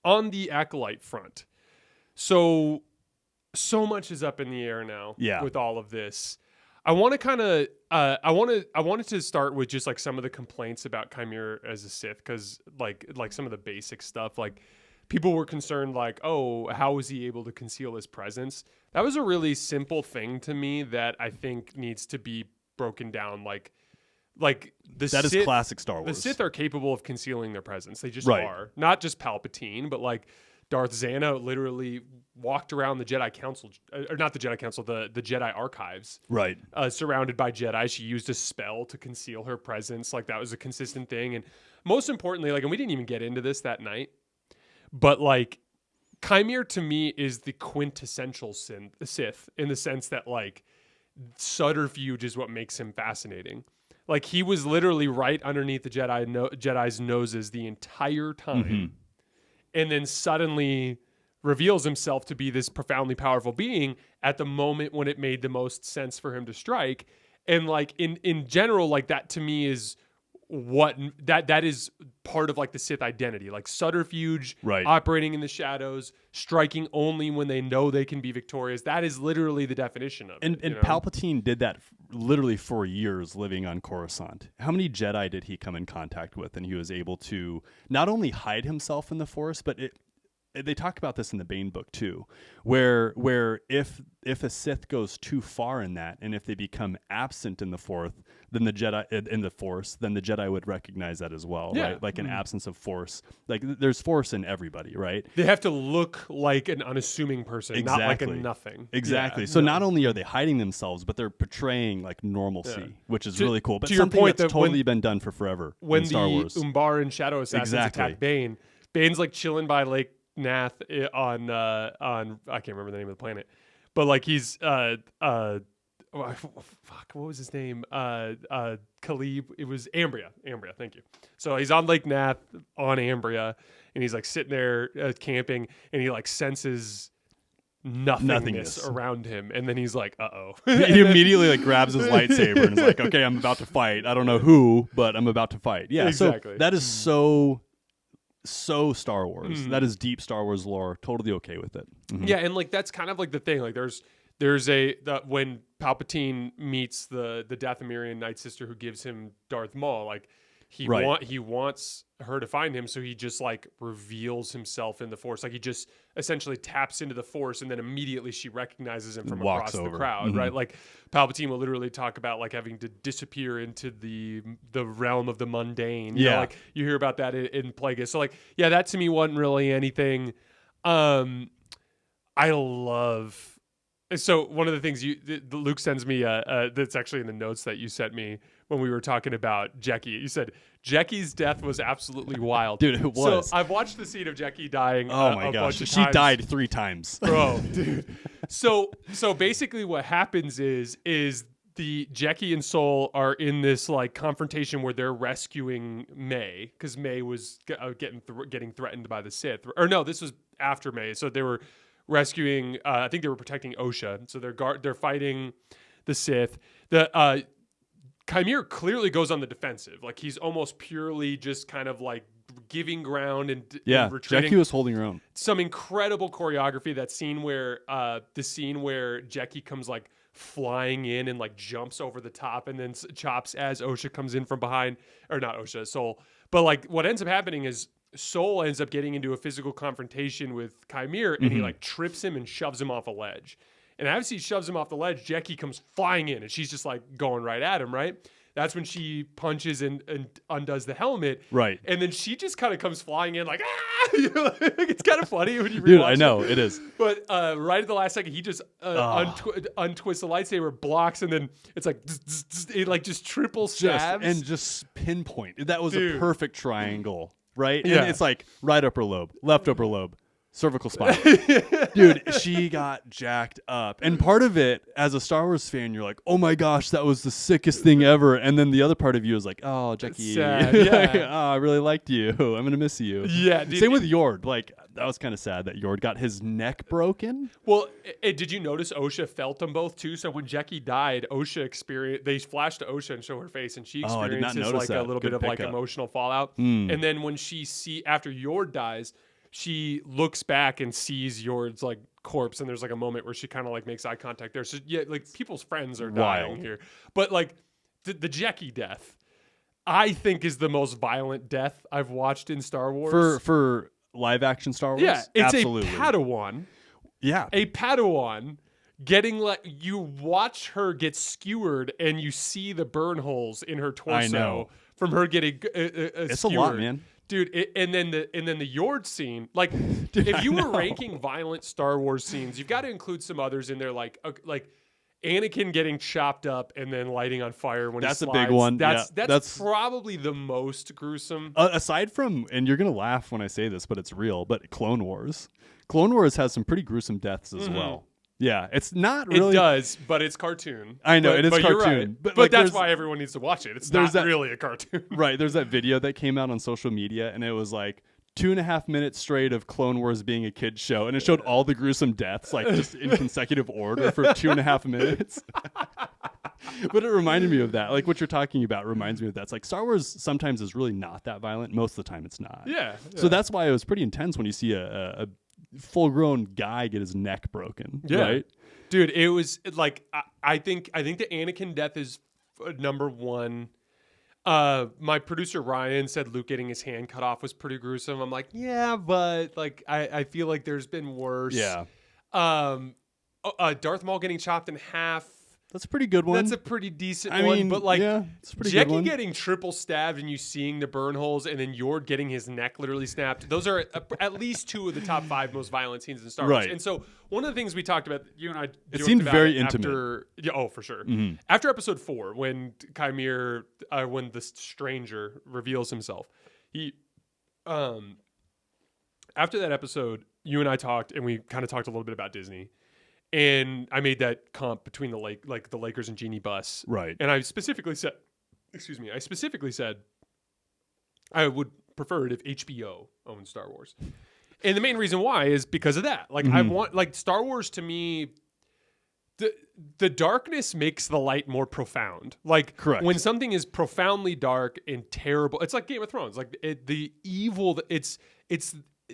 on the Acolyte front, so much is up in the air now with all of this. I want to kind of I wanted to start with just like some of the complaints about Chimera as a Sith, because like some of the basic stuff, like people were concerned like, oh, how is he able to conceal his presence? That was a really simple thing to me that I think needs to be broken down. Like the That Sith, is classic Star Wars. The Sith are capable of concealing their presence. They just are. Not just Palpatine, but like Darth Xana literally walked around the Jedi Council, or not the Jedi Council, the Jedi Archives. Right. Surrounded by Jedi. She used a spell to conceal her presence. Like that was a consistent thing. And most importantly, like, and we didn't even get into this that night, but like Chimera to me is the quintessential Sith in the sense that like subterfuge is what makes him fascinating. Like he was literally right underneath the Jedi's noses the entire time. Mm-hmm. And then suddenly reveals himself to be this profoundly powerful being at the moment when it made the most sense for him to strike. And like in general, like that to me is what that is part of like the Sith identity, like subterfuge, operating in the shadows, striking only when they know they can be victorious. That is literally the definition of it. And Palpatine did that literally for years living on Coruscant. How many Jedi did he come in contact with, and he was able to not only hide himself in the Force, but they talk about this in the Bane book too, where if a Sith goes too far in that, and if they become absent in the Force, then the Jedi would recognize that as well, right? Like an absence of Force. Like there's Force in everybody, right? They have to look like an unassuming person, not like a nothing. Exactly. So not only are they hiding themselves, but they're portraying like normalcy, which is really cool. But to your point, that's totally been done for forever when in Star Wars. Umbar and Shadow Assassins attack Bane, Bane's like chilling by Lake Nath on I can't remember the name of the planet, but like he's what was his name? Khalib. It was Ambria. Thank you. So he's on Lake Nath on Ambria, and he's like sitting there camping, and he like senses nothingness around him, and then he's like, "Uh-oh!" He immediately like grabs his lightsaber and is like, "Okay, I'm about to fight. I don't know who, but I'm about to fight." Yeah, exactly. So that is so Star Wars. That is deep Star Wars lore. Totally okay with it. Mm-hmm. Yeah, and like that's kind of like the thing. Like there's when Palpatine meets the Dathomirian Night Sister who gives him Darth Maul, like he wants her to find him, so he just like reveals himself in the Force. Like he just essentially taps into the Force, and then immediately she recognizes him from across the crowd, right? Like Palpatine will literally talk about like having to disappear into the realm of the mundane. You know, like you hear about that in Plagueis. So like, yeah, that to me wasn't really anything. I love. So one of the things Luke sends me that's actually in the notes that you sent me when we were talking about Jecki. You said Jecki's death was absolutely wild. Dude, it was. So I've watched the scene of Jecki dying oh my gosh. She died 3 times. Bro, dude. So basically what happens is the Jecki and Sol are in this like confrontation where they're rescuing May, because May was getting threatened by the Sith. Or no, this was after May. So they were rescuing, I think they were protecting Osha. So they're fighting the Sith. The Chimera clearly goes on the defensive. Like he's almost purely just kind of like giving ground and retreating. Jecki was holding her own. Some incredible choreography. That scene where Jecki comes like flying in and like jumps over the top and then chops as Osha comes in from behind, or not Osha, Sol. But like what ends up happening is Sol ends up getting into a physical confrontation with Chimera, and he like trips him and shoves him off a ledge. And as he shoves him off the ledge, Jecki comes flying in, and she's just like going right at him, right? That's when she punches and undoes the helmet. Right. And then she just kind of comes flying in like, ah! It's kind of funny when you rewatch Dude, I know, it is. But right at the last second, he just untwists the lightsaber, blocks, and then it's like, it like just triple stabs. Just pinpoint. That was a perfect triangle, right? Yeah. And it's like right upper lobe, left upper lobe, cervical spine. Dude, she got jacked up. And part of it, as a Star Wars fan, you're like, oh my gosh, that was the sickest thing ever. And then the other part of you is like, oh, Jecki. Yeah. Oh, I really liked you. I'm going to miss you. Yeah. Dude, Same with Yord. Like, that was kind of sad that Yord got his neck broken. Well, did you notice Osha felt them both too? So when Jecki died, they flashed to Osha and show her face, and she experiences like a little bit of like emotional fallout. And then when after Yord dies, she looks back and sees Yord's like corpse, and there's like a moment where she kind of like makes eye contact there. So yeah, like people's friends are dying here, but like the Jackie death, I think is the most violent death I've watched in Star Wars for live action Star Wars. Yeah, it's absolutely. a Padawan. Yeah, a Padawan getting like you watch her get skewered, and you see the burn holes in her torso. I know. From her getting it's skewered. a lot, man. Dude, and then the Yord scene, like Dude, if you were ranking violent Star Wars scenes, you've got to include some others in there, like Anakin getting chopped up and then lighting on fire when that's he slides. a big one. That's probably the most gruesome. Aside from, and you're gonna laugh when I say this, but it's real. But Clone Wars has some pretty gruesome deaths as well. Yeah, it's not really. It does, but it's cartoon. I know, it is cartoon. Right. But like, that's why everyone needs to watch it. It's not really a cartoon. Right, there's that video that came out on social media, and it was like 2.5 minutes straight of Clone Wars being a kid's show, and it showed all the gruesome deaths, like just in consecutive order for 2.5 minutes. But it reminded me of that. Like what you're talking about reminds me of that. It's like Star Wars sometimes is really not that violent. Most of the time it's not. Yeah. So that's why it was pretty intense when you see a full-grown guy get his neck broken. Yeah. Right? Dude, it was like I think the Anakin death is number one. My producer Ryan said Luke getting his hand cut off was pretty gruesome. I'm like, yeah, but like I feel like there's been worse. Yeah. Darth Maul getting chopped in half. That's a pretty good one. That's a pretty decent one. But like, yeah, it's a pretty good one. Jackie getting triple stabbed and you seeing the burn holes, and then Yord getting his neck literally snapped. Those are at least two of the top 5 most violent scenes in Star Wars. Right. And so one of the things we talked about, you and I, it seemed very intimate. For sure. Mm-hmm. After episode 4, when Chimere, when the stranger reveals himself, he, after that episode, you and I talked, and we kind of talked a little bit about Disney. And I made that comp between the Lakers and Genie Bus. Right. And I specifically said, I would prefer it if HBO owned Star Wars. And the main reason why is because of that. Like I want, like Star Wars to me, the darkness makes the light more profound. Like correct. When something is profoundly dark and terrible, it's like Game of Thrones. Like the evil, it's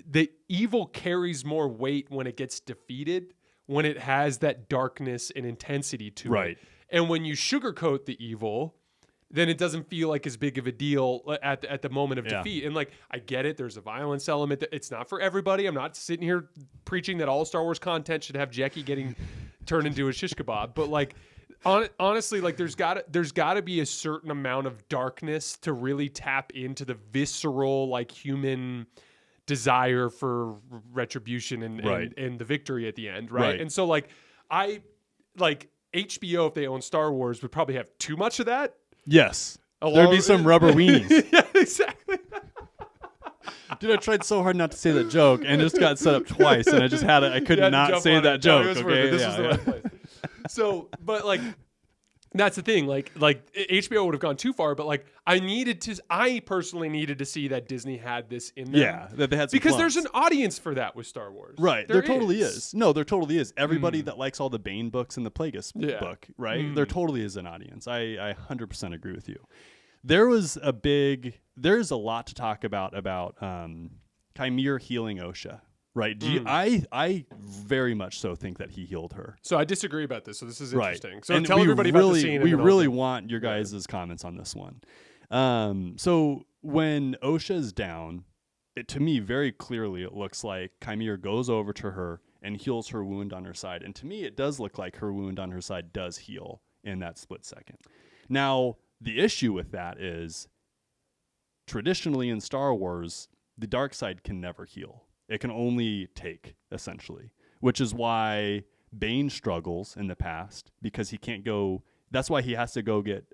the evil carries more weight when it gets defeated, when it has that darkness and intensity to it. Right. And when you sugarcoat the evil, then it doesn't feel like as big of a deal at the moment of defeat. And like, I get it. There's a violence element. It's not for everybody. I'm not sitting here preaching that all Star Wars content should have Jackie getting turned into a shish kebab. But like, honestly, like there's gotta be a certain amount of darkness to really tap into the visceral, like human desire for retribution and the victory at the end, right? And so like HBO, if they own Star Wars, would probably have too much of that. Yes. There'd be some rubber weenies. Yeah, exactly. Dude, I tried so hard not to say that joke and it just got set up twice, and I just had it. I could not say that joke. Okay, this was the right place. So, but like, that's the thing. Like HBO would have gone too far, but like I personally needed to see that Disney had this in them. Yeah, that they had some because plums. There's an audience for that with Star Wars. Right, there totally is. No, there totally is. Everybody that likes all the Bane books and the Plagueis book, right? There totally is an audience. I 100% agree with you. There's a lot to talk about Chimere healing Osha. Right. I very much so think that he healed her. So I disagree about this. So this is interesting. Right. So and tell everybody about the scene. We really want your guys' comments on this one. So when Osha's down, to me, very clearly, it looks like Chimere goes over to her and heals her wound on her side. And to me, it does look like her wound on her side does heal in that split second. Now, the issue with that is traditionally in Star Wars, the dark side can never heal. It can only take, essentially, which is why Bane struggles in the past because he can't go. That's why he has to go get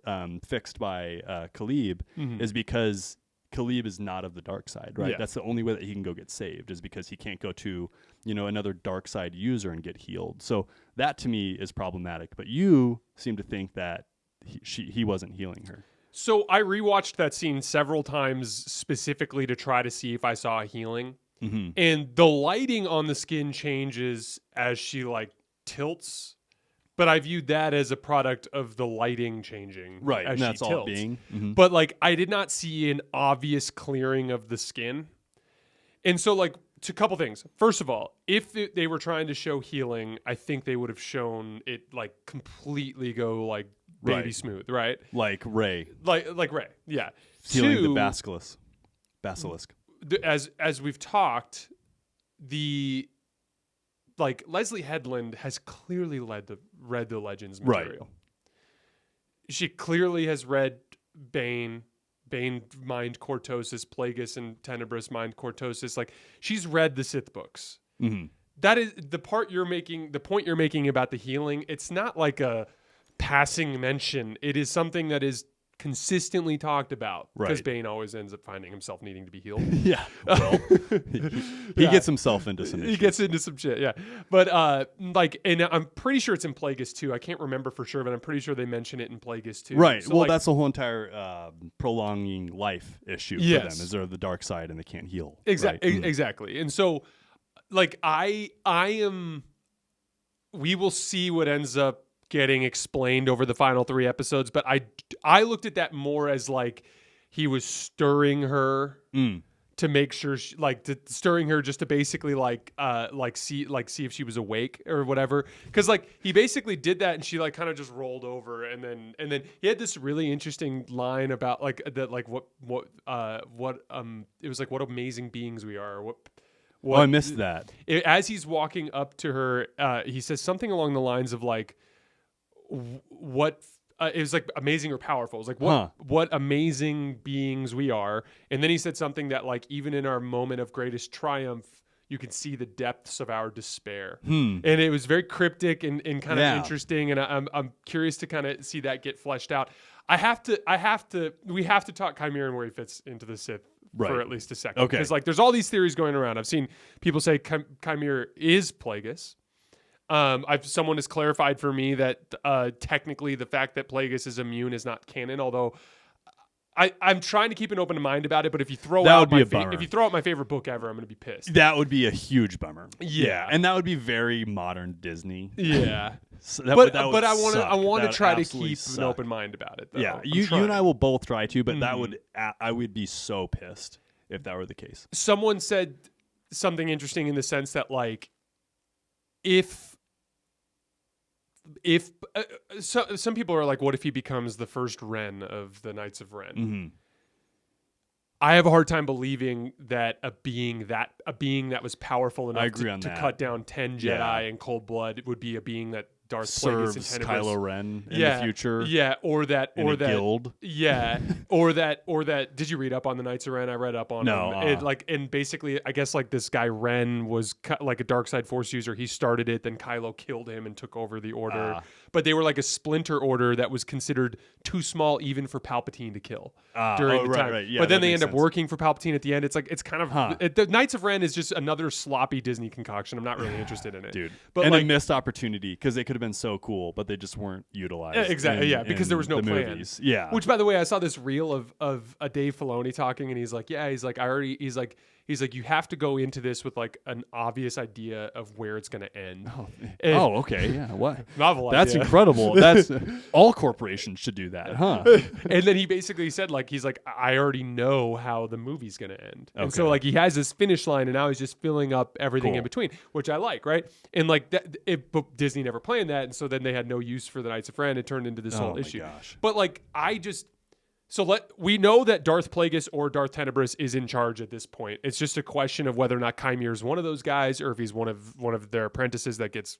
fixed by Khalib, is because Khalib is not of the dark side, right? Yeah. That's the only way that he can go get saved, is because he can't go to, another dark side user and get healed. So that to me is problematic. But you seem to think that he wasn't healing her. So I rewatched that scene several times specifically to try to see if I saw a healing. Mm-hmm. And the lighting on the skin changes as she tilts, but I viewed that as a product of the lighting changing, right? As and that's she tilts. All being. Mm-hmm. But I did not see an obvious clearing of the skin, and so a couple things. First of all, if they were trying to show healing, I think they would have shown it like completely go like baby smooth, right? Like Ray. Like Ray, yeah. Healing the basilisk. As we've talked, Leslie Headland has clearly read the Legends material. Right. She clearly has read Bane mind cortosis, Plagueis and Tenebris mind cortosis. Like, she's read the Sith books. Mm-hmm. That is the point you're making about the healing. It's not like a passing mention. It is something that is consistently talked about, because Bane always ends up finding himself needing to be healed. Yeah, well, he gets himself into some issues. He gets into some shit, yeah. But and I'm pretty sure it's in Plagueis 2. I can't remember for sure, but I'm pretty sure they mention it in Plagueis 2. Right. So, well, that's the whole entire prolonging life issue for them. Is they're the dark side and they can't heal. Exactly. Right? Exactly. And so, like, I am. We will see what ends up getting explained over the final 3 episodes, but I looked at that more as like he was stirring her to make sure stirring her just to basically see if she was awake or whatever, because like he basically did that and she like kind of just rolled over, and then he had this really interesting line about like that, like what it was like, what amazing beings we are, or what I missed that. As he's walking up to her, he says something along the lines of like, what it was like amazing or powerful. It was like what amazing beings we are. And then he said something that like, even in our moment of greatest triumph, you can see the depths of our despair. And it was very cryptic and kind of interesting. And I'm curious to kind of see that get fleshed out. We have to talk Chimera and where he fits into the Sith for at least a second. Okay. Because like there's all these theories going around. I've seen people say Chimera is Plagueis. Someone has clarified for me that technically the fact that Plagueis is immune is not canon, although I'm trying to keep an open mind about it. But if you throw out my favorite book ever, I'm going to be pissed. That would be a huge bummer. Yeah, and that would be very modern Disney. Yeah, so but I want to try to keep an open mind about it. Though. Yeah, you and I will both try to, but I would be so pissed if that were the case. Someone said something interesting in the sense that like if some people are like, what if he becomes the first Ren of the Knights of Ren? Mm-hmm. I have a hard time believing that a being that was powerful enough to cut down 10 Jedi in cold blood would be a being that Darth serves Kylo Ren in the future. Yeah, or that guild. Yeah, or that. Did you read up on the Knights of Ren? I read up on them. And basically, I guess like this guy Ren was like a dark side Force user. He started it, then Kylo killed him and took over the Order. But they were like a splinter order that was considered too small even for Palpatine to kill during the time. Right. Yeah, but then they end up working for Palpatine at the end. It's like it's kind of the Knights of Ren is just another sloppy Disney concoction. I'm not really interested in it, dude. But and a missed opportunity because they could have been so cool, but they just weren't utilized. Exactly, because there was no plan. Movies. Yeah. Which, by the way, I saw this reel of a Dave Filoni talking, and he's like, he's like, you have to go into this with like an obvious idea of where it's going to end. Okay, yeah. What? Novel That's idea. incredible. That's all corporations should do that, huh? And then he basically said like, he's like, I already know how the movie's going to end. Okay. And so like he has this finish line, and now he's just filling up everything in between, which I like, right? And like that, but Disney never planned that, and so then they had no use for the Knights of Ren. It turned into this whole issue. Gosh. But like we know that Darth Plagueis or Darth Tenebris is in charge at this point. It's just a question of whether or not Chimera is one of those guys, or if he's one of their apprentices that gets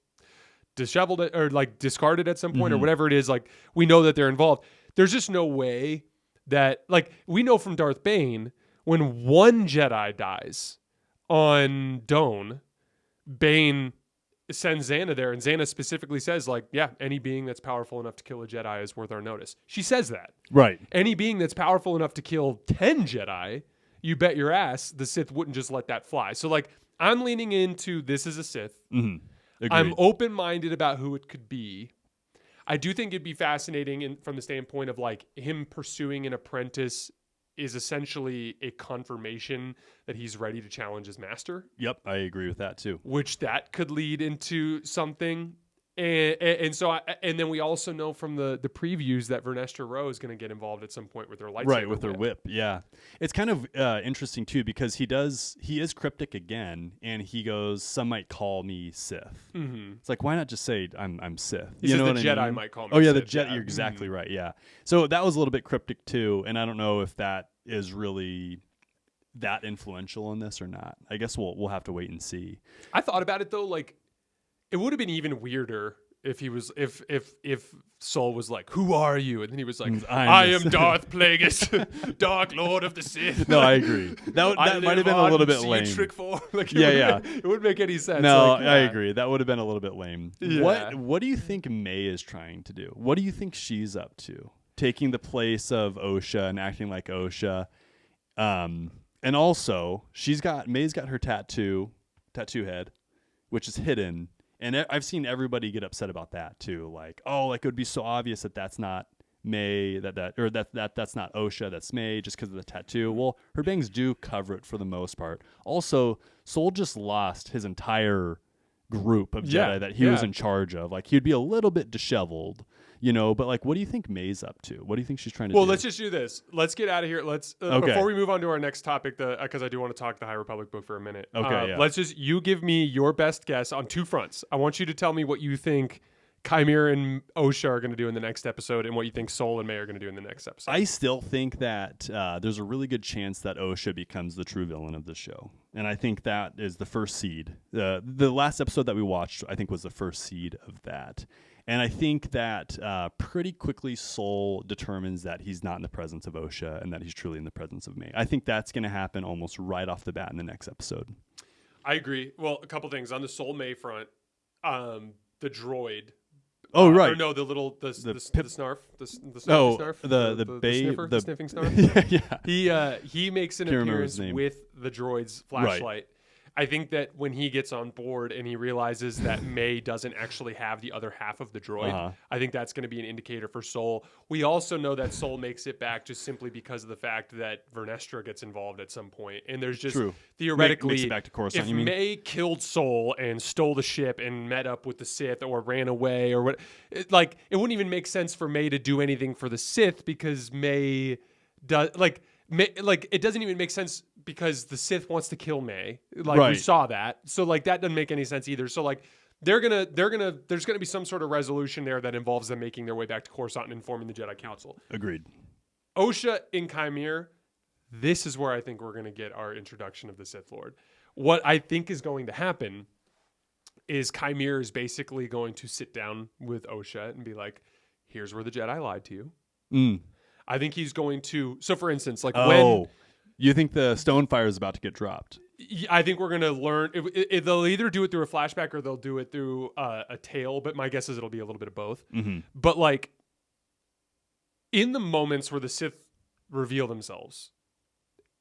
disheveled or like discarded at some point, or whatever it is. Like, we know that they're involved. There's just no way that, like, we know from Darth Bane, when one Jedi dies on Done, Bane sends Xana there, and Xana specifically says, like, yeah, any being that's powerful enough to kill a Jedi is worth our notice. She says that. Right. Any being that's powerful enough to kill 10 Jedi, you bet your ass the Sith wouldn't just let that fly. So, like, I'm leaning into this is a Sith. Mm-hmm. I'm open-minded about who it could be. I do think it'd be fascinating from the standpoint of, like, him pursuing an apprentice is essentially a confirmation that he's ready to challenge his master. Yep, I agree with that too. Which that could lead into something. And so and then we also know from the previews that Vernestra Rowe is going to get involved at some point with her lightsaber, right, with her whip. Yeah, it's kind of interesting too because he is cryptic again, and he goes, "Some might call me Sith." Mm-hmm. It's like, why not just say I'm Sith? He says the Jedi might call me. Oh yeah, Sith, the Jedi. You're exactly right. Yeah. So that was a little bit cryptic too, and I don't know if that is really that influential in this or not. I guess we'll have to wait and see. I thought about it though, like. It would have been even weirder if he was if Saul was like, "Who are you?" and then he was like, "I am Darth Plagueis, Dark Lord of the Sith." No, I agree. That might have been a little bit lame. Like, yeah. It wouldn't make any sense. No, like, I agree. That would have been a little bit lame. Yeah. What do you think May is trying to do? What do you think she's up to? Taking the place of Osha and acting like Osha, and also May's got her tattoo head, which is hidden. And I've seen everybody get upset about that too. Like, it would be so obvious that that's not May, that's not Osha, that's May, just because of the tattoo. Well, her bangs do cover it for the most part. Also, Sol just lost his entire group of Jedi that he was in charge of. Like, he'd be a little bit disheveled, but like, what do you think May's up to? What do you think she's trying to do? Well, let's just do this. Let's get out of here. Let's before we move on to our next topic, because I do want to talk the High Republic book for a minute. Okay, Let's just you give me your best guess on two fronts. I want you to tell me what you think Chimera and Osha are going to do in the next episode, and what you think Sol and May are going to do in the next episode. I still think that there's a really good chance that Osha becomes the true villain of the show, and I think that is the first seed. The last episode that we watched, I think, was the first seed of that. And I think that pretty quickly Sol determines that he's not in the presence of Osha and that he's truly in the presence of May. I think that's going to happen almost right off the bat in the next episode. I agree. Well, a couple things. On the Sol May front, the droid. Oh, right. Or no, the snarf. The snarf. The sniffing snarf. Yeah. He makes an appearance with the droid's flashlight. Right. I think that when he gets on board and he realizes that May doesn't actually have the other half of the droid, I think that's going to be an indicator for Sol. We also know that Sol makes it back just simply because of the fact that Vernestra gets involved at some point. And there's just theoretically, makes it back to Coruscant, if May killed Sol and stole the ship and met up with the Sith or ran away or what, it wouldn't even make sense for May to do anything for the Sith because May does it doesn't even make sense because the Sith wants to kill May. We saw that. So that doesn't make any sense either. So there's gonna be some sort of resolution there that involves them making their way back to Coruscant and informing the Jedi Council. Agreed. Osha in Chimera, this is where I think we're gonna get our introduction of the Sith Lord. What I think is going to happen is Chimera is basically going to sit down with Osha and be like, here's where the Jedi lied to you. I think he's going to. So, for instance, when you think the Stonefire is about to get dropped, I think we're going to learn. They'll either do it through a flashback or they'll do it through a tale. But my guess is it'll be a little bit of both. Mm-hmm. But in the moments where the Sith reveal themselves,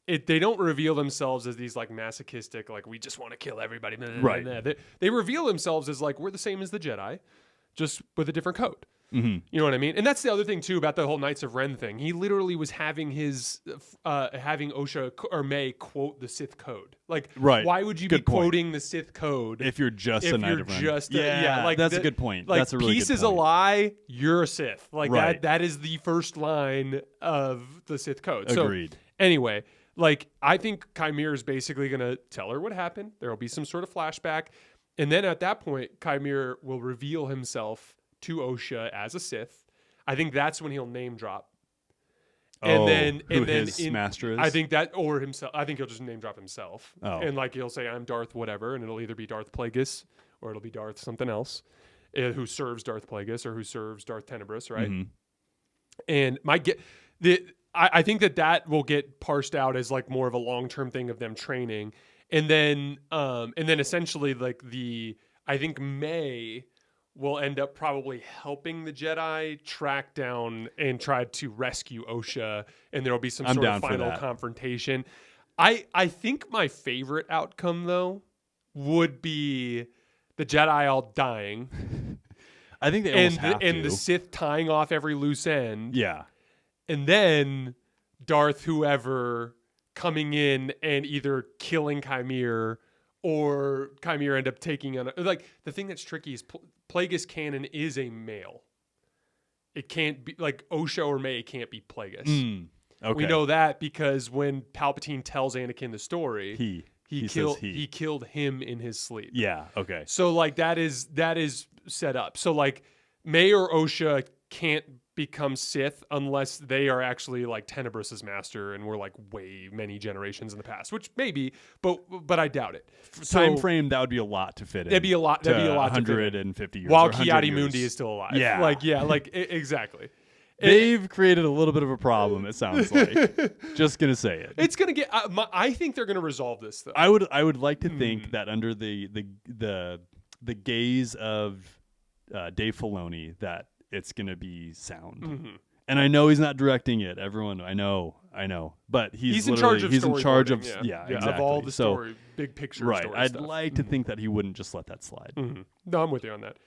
they don't reveal themselves as these masochistic, we just want to kill everybody. Right. They reveal themselves as we're the same as the Jedi, just with a different code. Mm-hmm. You know what I mean? And that's the other thing too about the whole Knights of Ren thing. He literally was having having Osha or May quote the Sith code. Why would you be quoting the Sith code if you're just a Knight of Ren? That's a good point. That's a really good point. Peace is a lie. You're a Sith. Right. That is the first line of the Sith code. Agreed. So anyway, I think Chimera is basically going to tell her what happened. There will be some sort of flashback, and then at that point, Chimera will reveal himself to Osha as a Sith. I think that's when he'll name drop. His master is? I think that, or himself. I think he'll just name drop himself. Oh. And he'll say, I'm Darth whatever, and it'll either be Darth Plagueis or it'll be Darth something else, who serves Darth Plagueis or who serves Darth Tenebrous, right? Mm-hmm. And I think that will get parsed out as more of a long-term thing of them training. And then essentially I think May will end up probably helping the Jedi track down and try to rescue Osha, and there will be some sort of final confrontation. I think my favorite outcome, though, would be the Jedi all dying. I think they almost have to. And the Sith tying off every loose end. Yeah. And then Darth whoever coming in and either killing Chimera or Chimera end up taking on like the thing that's tricky is Plagueis canon is a male. It can't be like Osha or May can't be Plagueis. Okay. We know that because when Palpatine tells Anakin the story, he killed him in his sleep. Yeah. Okay. So like that is set up. So like May or Osha can't become Sith unless they are actually like Tenebrous' master and we're like way many generations in the past, which maybe, but I doubt it. Time frame, that would be a lot to fit in. That'd be a lot. That'd be a lot. 150 years. While Ki-Adi-Mundi is still alive. Yeah. Exactly. They've created a little bit of a problem. It sounds like. Just gonna say it. It's gonna get. I think they're gonna resolve this though. I would like to think that under the gaze of Dave Filoni that it's gonna be sound. Mm-hmm. And I know he's not directing it. Everyone, I know. But he's in charge of exactly. of all the story, big picture. Right. Story I'd stuff. like to think that he wouldn't just let that slide. Mm-hmm. No, I'm with you on that.